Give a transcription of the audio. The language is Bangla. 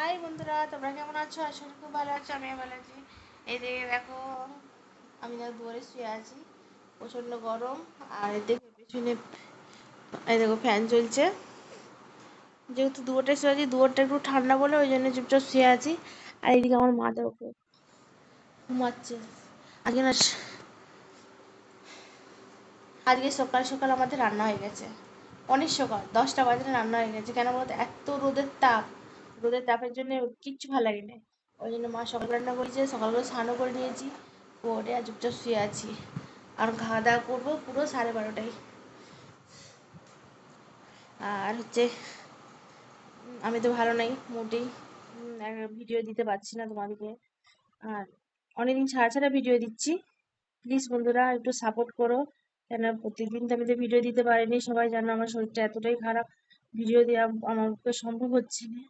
হাই বন্ধুরা, তোমরা কেমন আছো? আশা করি খুব ভালো আছো। আমিও ভালো আছি। এই যে দেখো, আমি না দুয়ারে শুয়ে আছি, প্রচন্ড গরম। আর দেখো পেছনে, এই দেখো ফ্যান চলছে। যেহেতু দুয়ারটা শুয়ে আছি, দুয়ারটা একটু ঠান্ডা বলে ওই জন্য চুপচাপ শুয়ে আছি। আর এইদিকে আমার মা দেখো ঘুমাচ্ছে। আজকে না, আজকে সকাল সকাল আমাদের রান্না হয়ে গেছে। অনেক সকাল 10টা বাজে রান্না হয়ে গেছে। কেন বলতো, এত রোদের তাপ, রোদের তাপের জন্য কিচ্ছু ভালো লাগে না। ওই জন্য মা সকাল রান্না করেছে, সকাল করে স্নানও করে নিয়েছি, করে আর চুপচাপ শুয়ে আছি। আর খাওয়া দাওয়া করবো পুরো 12:30টায়। আর হচ্ছে, আমি তো ভালো নাই মোটেই। ভিডিও দিতে পারছি না তোমাদেরকে। আর অনেকদিন ছাড়া ছাড়া ভিডিও দিচ্ছি। প্লিজ বন্ধুরা একটু সাপোর্ট করো। কেন প্রতিদিন তো আমি তো ভিডিও দিতে পারিনি, সবাই জানো আমার শরীরটা এতটাই খারাপ, ভিডিও দেওয়া আমার পক্ষে সম্ভব হচ্ছে না।